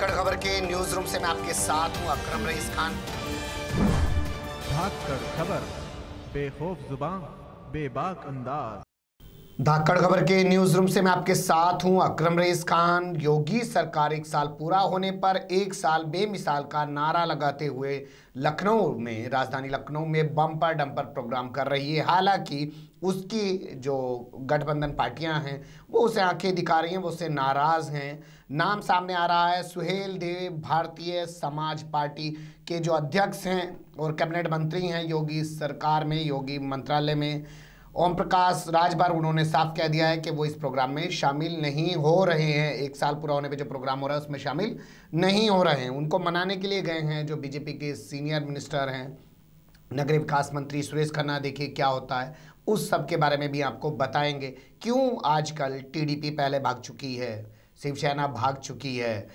धाकड़ खबर के news room से मैं आपके साथ हूं अकरम रईस खान। धाकड़ खबर, बेखौफ जुबान, बेबाक अंदाज। धाकड़ खबर के न्यूज रूम से मैं आपके साथ हूं अकरम रईस खान। योगी सरकार 1 साल पूरा होने पर 1 साल बेमिसाल का नारा लगाते हुए लखनऊ में, राजधानी लखनऊ में बम्पर डंपर प्रोग्राम कर रही है। हालांकि उसकी जो गठबंधन पार्टियां हैं वो उसे आंखें दिखा रही हैं, वो उससे नाराज हैं। नाम सामने आ रहा है सुहेल देव, भारतीय समाज पार्टी के जो अध्यक्ष हैं और कैबिनेट मंत्री हैं योगी सरकार में, योगी मंत्रालय में, ओम प्रकाश राजभर। उन्होंने साफ कह दिया है कि वो इस प्रोग्राम में शामिल नहीं हो रहे हैं। 1 साल पूरा होने पे जो प्रोग्राम हो रहा है उसमें शामिल नहीं हो रहे हैं। उनको मनाने के लिए गए हैं जो बीजेपी के सीनियर मिनिस्टर हैं, नगरीय विकास मंत्री सुरेश खन्ना। देखिए क्या होता है, उस सब के बारे में भी आपको बताएंगे। क्यों आजकल टीडीपी पहले भाग चुकी है, शिवसेना भाग चुकी है,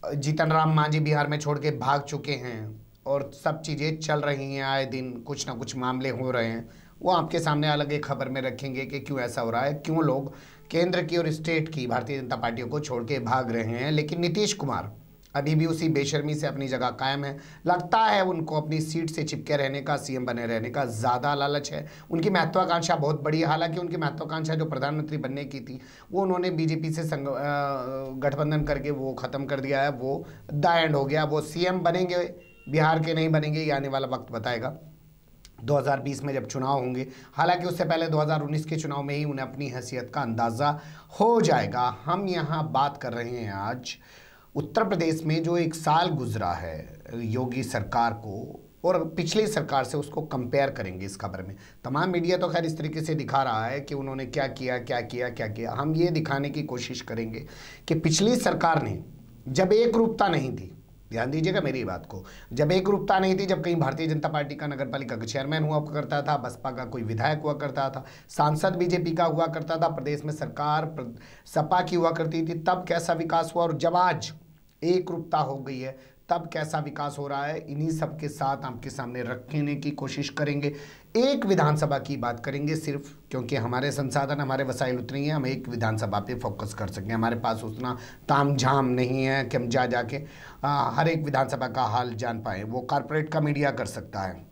जीतन राम मांझी बिहार में छोड़ के भाग चुके हैं और सब चीज़ें चल रही हैं। आए दिन कुछ ना कुछ मामले हो रहे हैं, वो आपके सामने अलग एक खबर में रखेंगे कि क्यों ऐसा हो रहा है, क्यों लोग केंद्र की और स्टेट की भारतीय जनता पार्टियों को छोड़ के भाग रहे हैं। लेकिन नीतीश कुमार अभी भी उसी बेशर्मी से अपनी जगह कायम है। लगता है उनको अपनी सीट से चिपके रहने का, सीएम बने रहने का ज़्यादा लालच है। उनकी महत्वाकांक्षा बहुत बड़ी है। हालांकि उनकी महत्वाकांक्षा जो प्रधानमंत्री बनने की थी वो उन्होंने बीजेपी से गठबंधन करके वो ख़त्म कर दिया है। वो द एंड हो गया। वो सीएम बनेंगे, बिहार के नहीं बनेंगे, ये आने वाला वक्त बताएगा 2020 में जब चुनाव होंगे। हालांकि उससे पहले 2019 के चुनाव में ही उन्हें अपनी हैसियत का अंदाज़ा हो जाएगा। हम यहाँ बात कर रहे हैं आज उत्तर प्रदेश में जो 1 साल गुजरा है योगी सरकार को, और पिछली सरकार से उसको कंपेयर करेंगे इस खबर में। तमाम मीडिया तो खैर इस तरीके से दिखा रहा है कि उन्होंने क्या किया क्या किया क्या किया। हम ये दिखाने की कोशिश करेंगे कि पिछली सरकार ने जब एक रूपता नहीं थी, ध्यान दीजिएगा मेरी बात को, जब एक रूपता नहीं थी, जब कहीं भारतीय जनता पार्टी का नगर पालिका का चेयरमैन हुआ करता था, बसपा का कोई विधायक हुआ करता था, सांसद बीजेपी का हुआ करता था, प्रदेश में सरकार सपा की हुआ करती थी, तब कैसा विकास हुआ, और जब आज एक रूपता हो गई है तब कैसा विकास हो रहा है, इन्हीं सब के साथ आपके सामने रखने की कोशिश करेंगे। एक विधानसभा की बात करेंगे सिर्फ, क्योंकि हमारे संसाधन, हमारे वसाइल उतनी हैं, हम एक विधानसभा पे फोकस कर सकें। हमारे पास उतना तामझाम नहीं है कि हम जाके हर एक विधानसभा का हाल जान पाएँ। वो कॉरपोरेट का मीडिया कर सकता है।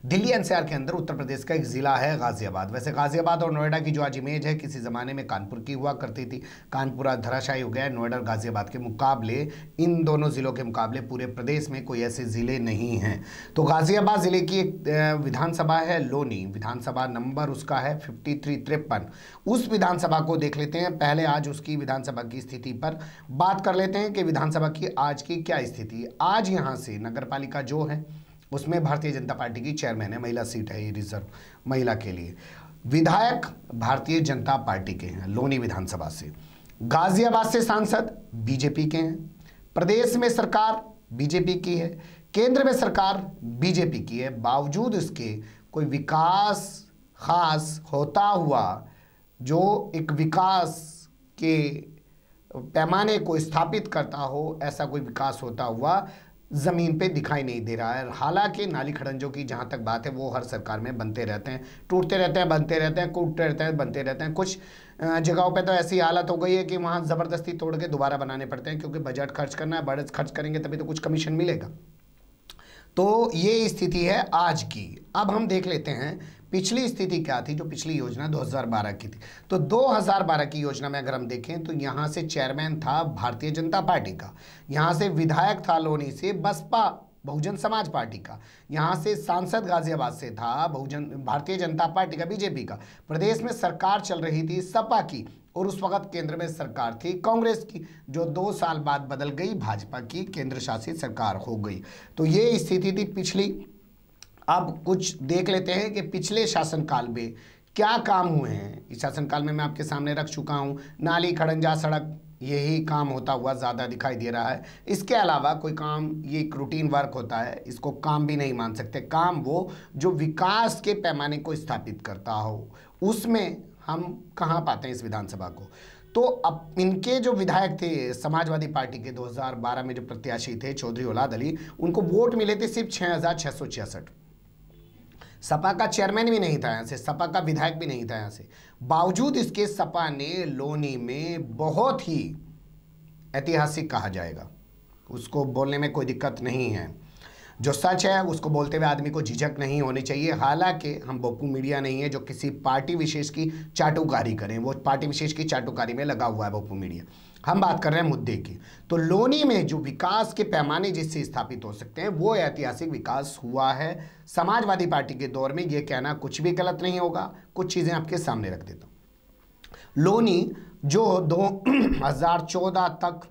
दिल्ली एनसीआर के अंदर उत्तर प्रदेश का एक ज़िला है गाज़ियाबाद। वैसे गाज़ियाबाद और नोएडा की जो आज इमेज है किसी ज़माने में कानपुर की हुआ करती थी। कानपुर धराशायी हो गया है। नोएडा और गाज़ियाबाद के मुकाबले, इन दोनों ज़िलों के मुकाबले पूरे प्रदेश में कोई ऐसे ज़िले नहीं हैं। तो गाज़ियाबाद ज़िले की एक विधानसभा है लोनी, विधानसभा नंबर उसका है 5353। उस विधानसभा को देख लेते हैं। पहले आज उसकी विधानसभा की स्थिति पर बात कर लेते हैं कि विधानसभा की आज की क्या स्थिति। आज यहाँ से नगर पालिका जो है उसमें भारतीय जनता पार्टी की चेयरमैन है, महिला सीट है, ये रिजर्व महिला के लिए। विधायक भारतीय जनता पार्टी के हैं लोनी विधानसभा से। गाजियाबाद से सांसद बीजेपी के हैं। प्रदेश में सरकार बीजेपी की है, केंद्र में सरकार बीजेपी की है। बावजूद इसके कोई विकास खास होता हुआ, जो एक विकास के पैमाने को स्थापित करता हो, ऐसा कोई विकास होता हुआ ज़मीन पे दिखाई नहीं दे रहा है। हालांकि नाली खड़ंजों की जहाँ तक बात है वो हर सरकार में बनते रहते हैं, टूटते रहते हैं, बनते रहते हैं, टूटते रहते हैं, बनते रहते हैं। कुछ जगहों पे तो ऐसी हालत हो गई है कि वहाँ ज़बरदस्ती तोड़ के दोबारा बनाने पड़ते हैं, क्योंकि बजट खर्च करना है, बजट खर्च करेंगे तभी तो कुछ कमीशन मिलेगा। तो ये स्थिति है आज की। अब हम देख लेते हैं पिछली स्थिति क्या थी, जो पिछली योजना 2012 की थी। तो 2012 की योजना में अगर हम देखें तो यहाँ से चेयरमैन था भारतीय जनता पार्टी का, यहाँ से विधायक था लोनी से बसपा बहुजन समाज पार्टी का, यहाँ से सांसद गाजियाबाद से था भारतीय जनता पार्टी का, बीजेपी का। प्रदेश में सरकार चल रही थी सपा की, और उस वक्त केंद्र में सरकार थी कांग्रेस की, जो 2 साल बाद बदल गई, भाजपा की केंद्र शासित सरकार हो गई। तो ये स्थिति थी पिछली। अब कुछ देख लेते हैं कि पिछले शासनकाल में क्या काम हुए हैं। इस शासनकाल में मैं आपके सामने रख चुका हूँ। नाली खड़ंजा सड़क, यही काम होता हुआ ज़्यादा दिखाई दे रहा है। इसके अलावा कोई काम, ये एक रूटीन वर्क होता है, इसको काम भी नहीं मान सकते। काम वो जो विकास के पैमाने को स्थापित करता हो, उसमें हम कहाँ पाते हैं इस विधानसभा को। तो अब इनके जो विधायक थे समाजवादी पार्टी के 2012 में जो प्रत्याशी थे चौधरी औलाद अली, उनको वोट मिले थे सिर्फ 6666। सपा का चेयरमैन भी नहीं था यहाँ से, सपा का विधायक भी नहीं था यहाँ से। बावजूद इसके सपा ने लोनी में बहुत ही ऐतिहासिक कहा जाएगा, उसको बोलने में कोई दिक्कत नहीं है। जो सच है उसको बोलते हुए आदमी को झिझक नहीं होनी चाहिए। हालांकि हम बप्पू मीडिया नहीं है जो किसी पार्टी विशेष की चाटुकारी करें, वो पार्टी विशेष की चाटुकारी में लगा हुआ है बप्पू मीडिया। हम बात कर रहे हैं मुद्दे की। तो लोनी में जो विकास के पैमाने जिससे स्थापित हो सकते हैं वो ऐतिहासिक विकास हुआ है। समाजवादी पार्टी के दौर में ये कहना कुछ भी गलत नहीं होगा। कुछ चीज़ें आपके सामने रख देता हूँ। लोनी जो 2014 तक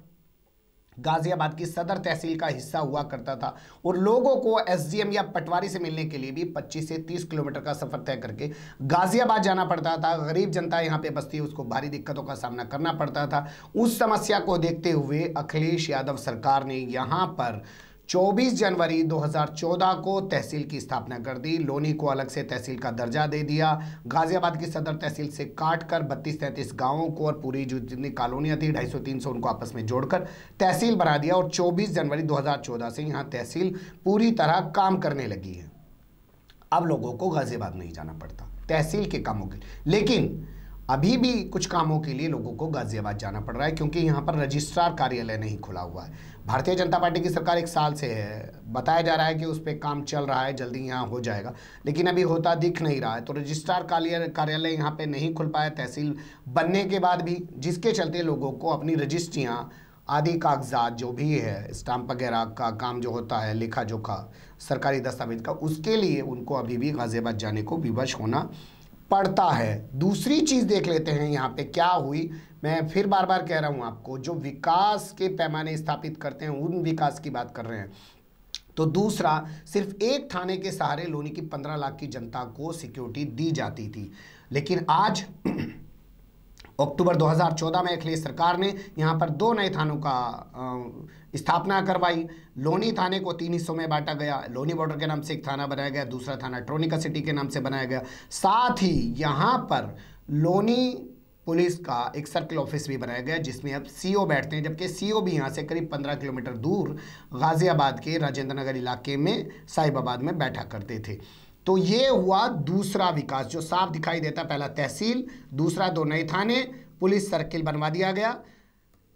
गाजियाबाद की सदर तहसील का हिस्सा हुआ करता था और लोगों को एसडीएम या पटवारी से मिलने के लिए भी 25 से 30 किलोमीटर का सफर तय करके गाजियाबाद जाना पड़ता था। गरीब जनता यहाँ पे बसती है, उसको भारी दिक्कतों का सामना करना पड़ता था। उस समस्या को देखते हुए अखिलेश यादव सरकार ने यहाँ पर 24 जनवरी 2014 को तहसील की स्थापना कर दी। लोनी को अलग से तहसील का दर्जा दे दिया। गाजियाबाद की सदर तहसील से काटकर 32-33 गांवों को और पूरी जो जितनी कॉलोनियां थी 250-300 उनको आपस में जोड़कर तहसील बना दिया और 24 जनवरी 2014 से यहाँ तहसील पूरी तरह काम करने लगी है। अब लोगों को गाजियाबाद नहीं जाना पड़ता तहसील के कामों के लिए, लेकिन अभी भी कुछ कामों के लिए लोगों को गाजियाबाद जाना पड़ रहा है क्योंकि यहाँ पर रजिस्ट्रार कार्यालय नहीं खुला हुआ है। भारतीय जनता पार्टी की सरकार 1 साल से है, बताया जा रहा है कि उस पर काम चल रहा है, जल्दी यहाँ हो जाएगा, लेकिन अभी होता दिख नहीं रहा है। तो रजिस्ट्रार कार्यालय यहाँ पे नहीं खुल पाया तहसील बनने के बाद भी, जिसके चलते लोगों को अपनी रजिस्ट्रियाँ आदि कागजात जो भी है, स्टाम्प वगैरह का काम जो होता है, लेखा जोखा सरकारी दस्तावेज का, उसके लिए उनको अभी भी गाजियाबाद जाने को विवश होना पड़ता है। दूसरी चीज़ देख लेते हैं यहाँ पे क्या हुई। मैं फिर बार बार कह रहा हूँ आपको, जो विकास के पैमाने स्थापित करते हैं उन विकास की बात कर रहे हैं। तो दूसरा, सिर्फ एक थाने के सहारे लोनी की 15 लाख की जनता को सिक्योरिटी दी जाती थी, लेकिन आज अक्टूबर 2014 में अखिलेश सरकार ने यहाँ पर 2 नए थानों का स्थापना करवाई। लोनी थाने को 3 हिस्सों में बांटा गया। लोनी बॉर्डर के नाम से एक थाना बनाया गया, दूसरा थाना ट्रोनिका सिटी के नाम से बनाया गया। साथ ही यहाँ पर लोनी पुलिस का एक सर्किल ऑफिस भी बनाया गया जिसमें अब सीओ बैठते हैं, जबकि सीओ भी यहाँ से करीब 15 किलोमीटर दूर गाजियाबाद के राजेंद्र नगर इलाके में साहिबाबाद में बैठा करते थे। तो ये हुआ दूसरा विकास जो साफ दिखाई देता। पहला तहसील, दूसरा 2 नए थाने, पुलिस सर्किल बनवा दिया गया।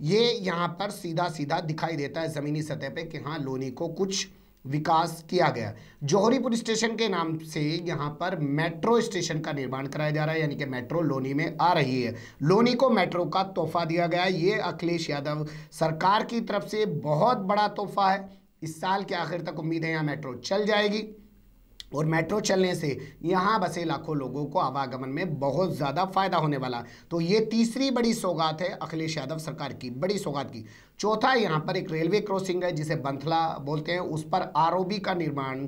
ये यहाँ पर सीधा सीधा दिखाई देता है ज़मीनी सतह पे कि हाँ लोनी को कुछ विकास किया गया। जौहरी पुलिस स्टेशन के नाम से यहाँ पर मेट्रो स्टेशन का निर्माण कराया जा रहा है, यानी कि मेट्रो लोनी में आ रही है। लोनी को मेट्रो का तोहफा दिया गया। ये अखिलेश यादव सरकार की तरफ से बहुत बड़ा तोहफा है। इस साल के आखिर तक उम्मीद है यहाँ मेट्रो चल जाएगी और मेट्रो चलने से यहाँ बसे लाखों लोगों को आवागमन में बहुत ज़्यादा फायदा होने वाला। तो ये तीसरी बड़ी सौगात है अखिलेश यादव सरकार की, बड़ी सौगात की। चौथा, यहाँ पर एक रेलवे क्रॉसिंग है जिसे बंथला बोलते हैं, उस पर आरओबी का निर्माण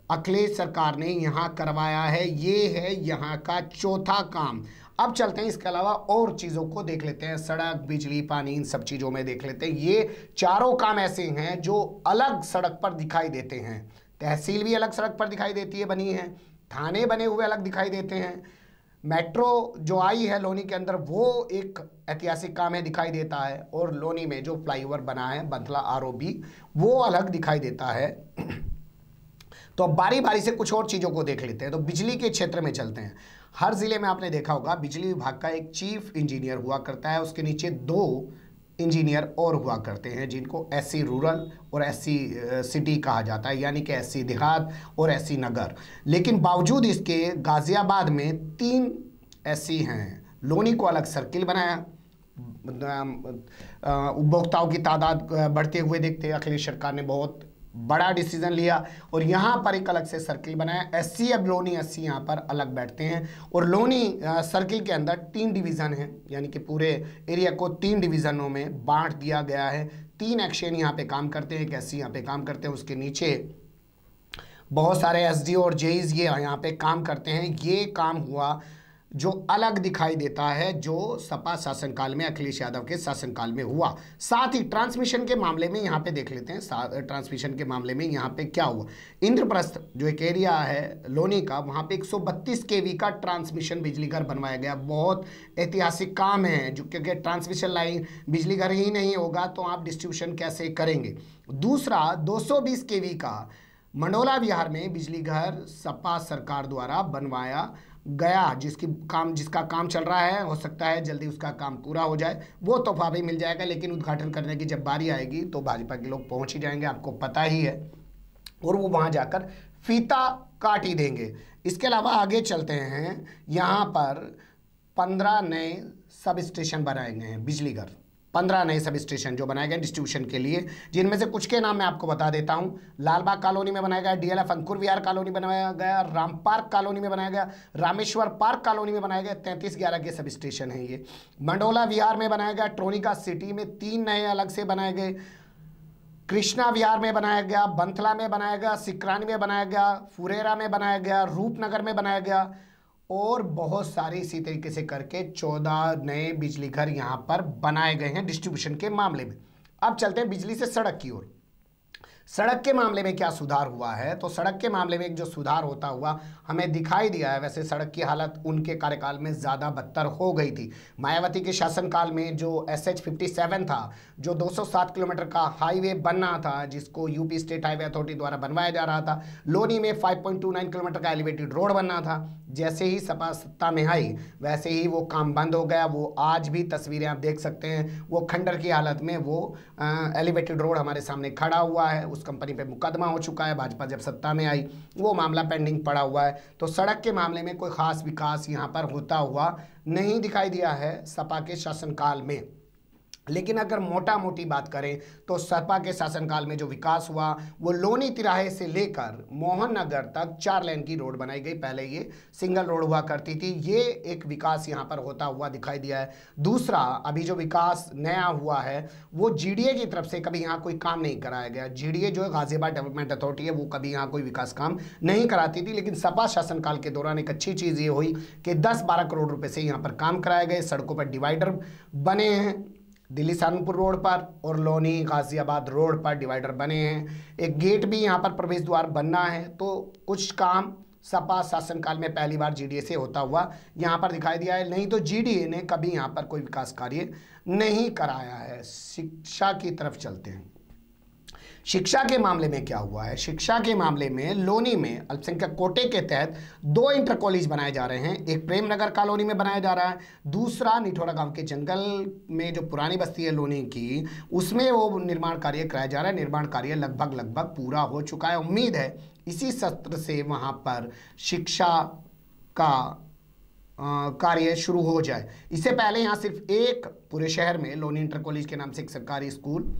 अखिलेश सरकार ने यहाँ करवाया है। ये है यहाँ का चौथा काम। अब चलते हैं इसके अलावा और चीज़ों को देख लेते हैं, सड़क, बिजली, पानी, इन सब चीज़ों में देख लेते हैं। ये चारों काम ऐसे हैं जो अलग सड़क पर दिखाई देते हैं। तहसील भी अलग सड़क पर दिखाई देती है, बनी है, थाने बने हुए अलग दिखाई देते हैं, मेट्रो जो आई है लोनी के अंदर वो एक ऐतिहासिक काम है, दिखाई देता है, और लोनी में जो फ्लाईओवर बना है बंथला आरओबी वो अलग दिखाई देता है। तो अब बारी बारी से कुछ और चीज़ों को देख लेते हैं। तो बिजली के क्षेत्र में चलते हैं। हर ज़िले में आपने देखा होगा बिजली विभाग का एक चीफ इंजीनियर हुआ करता है, उसके नीचे 2 इंजीनियर और हुआ करते हैं जिनको एससी रूरल और एससी सिटी कहा जाता है, यानी कि एससी देहात और एससी नगर। लेकिन बावजूद इसके गाजियाबाद में 3 एससी हैं। लोनी को अलग सर्किल बनाया, उपभोक्ताओं की तादाद बढ़ते हुए देखते अखिलेश सरकार ने बहुत बड़ा डिसीजन लिया और यहाँ पर एक अलग से सर्किल बनाया। एससी अब लोनी एससी यहाँ पर अलग बैठते हैं और लोनी सर्किल के अंदर 3 डिवीज़न हैं, यानी कि पूरे एरिया को 3 डिवीज़नों में बांट दिया गया है। 3 एक्शन यहाँ पे काम करते हैं, एक एससी यहाँ पे काम करते हैं, उसके नीचे बहुत सारे एसडीओ और जेईज ये यहाँ पे काम करते हैं। ये काम हुआ जो अलग दिखाई देता है जो सपा शासनकाल में, अखिलेश यादव के शासनकाल में हुआ। साथ ही ट्रांसमिशन के मामले में यहाँ पे देख लेते हैं। ट्रांसमिशन के मामले में यहाँ पे क्या हुआ, इंद्रप्रस्थ जो एक एरिया है लोनी का, वहाँ पे 132 केवी का ट्रांसमिशन बिजली घर बनवाया गया। बहुत ऐतिहासिक काम है जो, क्योंकि ट्रांसमिशन लाइन बिजली घर ही नहीं होगा तो आप डिस्ट्रीब्यूशन कैसे करेंगे। दूसरा, 220 केवी का मंडोला विहार में बिजली घर सपा सरकार द्वारा बनवाया गया, जिसका काम चल रहा है, हो सकता है जल्दी उसका काम पूरा हो जाए, वो तोहफा भी मिल जाएगा। लेकिन उद्घाटन करने की जब बारी आएगी तो भाजपा के लोग पहुंच ही जाएंगे, आपको पता ही है, और वो वहां जाकर फीता काट ही देंगे। इसके अलावा आगे चलते हैं, यहाँ पर 15 नए सब स्टेशन बनाए गए हैं, बिजली घर 15 नए सब स्टेशन जो बनाए गए डिस्ट्रीब्यूशन के लिए, जिनमें से कुछ के नाम मैं आपको बता देता हूं। लालबाग कॉलोनी में बनाया गया, डीएलएफ अंकुर विहार कॉलोनी बनाया गया, राम पार्क कॉलोनी में बनाया गया, रामेश्वर पार्क कॉलोनी में बनाया गया, 3311 के सब स्टेशन है ये। मंडोला विहार में बनाया गया, ट्रोनिका सिटी में 3 नए अलग से बनाए गए, कृष्णा विहार में बनाया गया, बंथला में बनाया गया, सिकरानी में बनाया गया, फुरेरा में बनाया गया, रूपनगर में बनाया गया, और बहुत सारे इसी तरीके से करके 14 नए बिजली घर यहाँ पर बनाए गए हैं डिस्ट्रीब्यूशन के मामले में। अब चलते हैं बिजली से सड़क की ओर। सड़क के मामले में क्या सुधार हुआ है, तो सड़क के मामले में एक जो सुधार होता हुआ हमें दिखाई दिया है। वैसे सड़क की हालत उनके कार्यकाल में ज़्यादा बदतर हो गई थी। मायावती के शासनकाल में जो SH57 था, जो 207 किलोमीटर का हाईवे बनना था, जिसको यूपी स्टेट हाईवे अथॉरिटी द्वारा बनवाया जा रहा था। लोनी में 5.29 किलोमीटर का एलिवेटेड रोड बनना था। जैसे ही सपा सत्ता में आई वैसे ही वो काम बंद हो गया। वो आज भी तस्वीरें आप देख सकते हैं, वो खंडर की हालत में वो एलिवेटेड रोड हमारे सामने खड़ा हुआ है। उस कंपनी पे मुकदमा हो चुका है, भाजपा जब सत्ता में आई वो मामला पेंडिंग पड़ा हुआ है। तो सड़क के मामले में कोई खास विकास यहाँ पर होता हुआ नहीं दिखाई दिया है सपा के शासनकाल में। लेकिन अगर मोटा मोटी बात करें तो सपा के शासनकाल में जो विकास हुआ वो लोनी तिराहे से लेकर मोहन नगर तक 4 लेन की रोड बनाई गई। पहले ये सिंगल रोड हुआ करती थी। ये एक विकास यहाँ पर होता हुआ दिखाई दिया है। दूसरा, अभी जो विकास नया हुआ है वो जीडीए की तरफ से कभी यहाँ कोई काम नहीं कराया गया। जीडीए जो है गाजियाबाद डेवलपमेंट अथॉरिटी है, वो कभी यहाँ कोई विकास काम नहीं कराती थी। लेकिन सपा शासनकाल के दौरान एक अच्छी चीज़ ये हुई कि 10-12 करोड़ रुपये से यहाँ पर काम कराए गए। सड़कों पर डिवाइडर बने हैं, दिल्ली सहारनपुर रोड पर और लोनी गाजियाबाद रोड पर डिवाइडर बने हैं। एक गेट भी यहाँ पर प्रवेश द्वार बनना है। तो कुछ काम सपा शासनकाल में पहली बार जीडीए से होता हुआ यहाँ पर दिखाई दिया है। नहीं तो जीडीए ने कभी यहाँ पर कोई विकास कार्य नहीं कराया है। शिक्षा की तरफ चलते हैं। शिक्षा के मामले में क्या हुआ है? शिक्षा के मामले में लोनी में अल्पसंख्यक कोटे के तहत 2 इंटर कॉलेज बनाए जा रहे हैं। एक प्रेम नगर कॉलोनी में बनाया जा रहा है, दूसरा निठोड़ा गांव के जंगल में जो पुरानी बस्ती है लोनी की, उसमें वो निर्माण कार्य कराया जा रहा है। निर्माण कार्य लगभग पूरा हो चुका है। उम्मीद है इसी सत्र से वहाँ पर शिक्षा का कार्य शुरू हो जाए। इससे पहले यहाँ सिर्फ एक पूरे शहर में लोनी इंटर कॉलेज के नाम से एक सरकारी स्कूल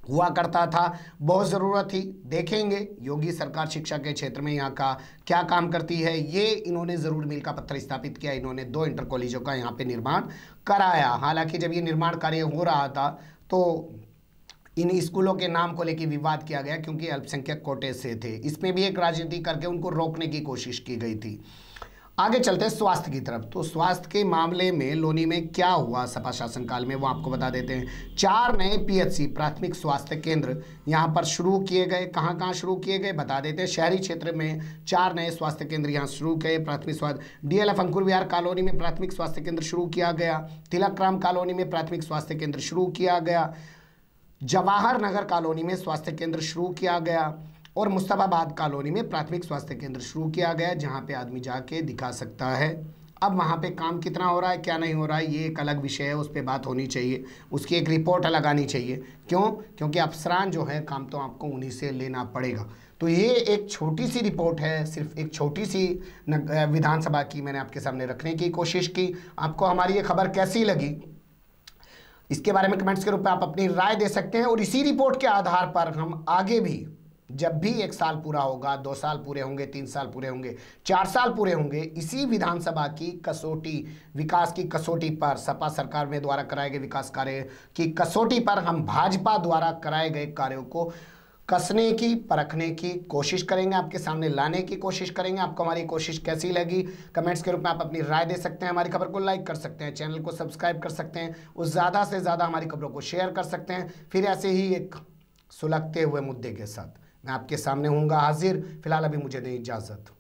हुआ करता था। बहुत ज़रूरत थी। देखेंगे योगी सरकार शिक्षा के क्षेत्र में यहाँ का क्या काम करती है। ये इन्होंने ज़रूर मील का पत्थर स्थापित किया। इन्होंने 2 इंटर कॉलेजों का यहाँ पे निर्माण कराया। हालांकि जब ये निर्माण कार्य हो रहा था तो इन स्कूलों के नाम को लेकर विवाद किया गया, क्योंकि अल्पसंख्यक कोटे से थे। इसमें भी एक राजनीति करके उनको रोकने की कोशिश की गई थी। आगे चलते हैं स्वास्थ्य की तरफ। तो स्वास्थ्य के मामले में लोनी में क्या हुआ सपा शासनकाल में वो आपको बता देते हैं। 4 नए PHC प्राथमिक स्वास्थ्य केंद्र यहाँ पर शुरू किए गए। कहाँ कहाँ शुरू किए गए बता देते हैं। शहरी क्षेत्र में 4 नए स्वास्थ्य केंद्र यहाँ शुरू किए। प्राथमिक स्वास्थ्य DLF अंकुर विहार कॉलोनी में प्राथमिक स्वास्थ्य केंद्र शुरू किया गया। तिलक राम कॉलोनी में प्राथमिक स्वास्थ्य केंद्र शुरू किया गया। जवाहर नगर कॉलोनी में स्वास्थ्य केंद्र शुरू किया गया। और मुस्तफाबाद कॉलोनी में प्राथमिक स्वास्थ्य केंद्र शुरू किया गया, जहां पे आदमी जाके दिखा सकता है। अब वहां पे काम कितना हो रहा है, क्या नहीं हो रहा है, ये एक अलग विषय है, उस पर बात होनी चाहिए, उसकी एक रिपोर्ट अलग आनी चाहिए। क्यों? क्योंकि अफसरान जो है काम तो आपको उन्हीं से लेना पड़ेगा। तो ये एक छोटी सी रिपोर्ट है, सिर्फ एक छोटी सी विधानसभा की मैंने आपके सामने रखने की कोशिश की। आपको हमारी ये खबर कैसी लगी इसके बारे में कमेंट्स के रूप में आप अपनी राय दे सकते हैं। और इसी रिपोर्ट के आधार पर हम आगे भी, जब भी 1 साल पूरा होगा, 2 साल पूरे होंगे, 3 साल पूरे होंगे, 4 साल पूरे होंगे, इसी विधानसभा की कसौटी, विकास की कसौटी पर, सपा सरकार में द्वारा कराए गए विकास कार्य की कसौटी पर हम भाजपा द्वारा कराए गए कार्यों को कसने की, परखने की कोशिश करेंगे, आपके सामने लाने की कोशिश करेंगे। आपको हमारी कोशिश कैसी लगी कमेंट्स के रूप में आप अपनी राय दे सकते हैं। हमारी खबर को लाइक कर सकते हैं, चैनल को सब्सक्राइब कर सकते हैं, और ज़्यादा से ज़्यादा हमारी खबरों को शेयर कर सकते हैं। फिर ऐसे ही एक सुलगते हुए मुद्दे के साथ मैं आपके सामने हूँगा हाजिर। फिलहाल अभी मुझे दें इजाज़त।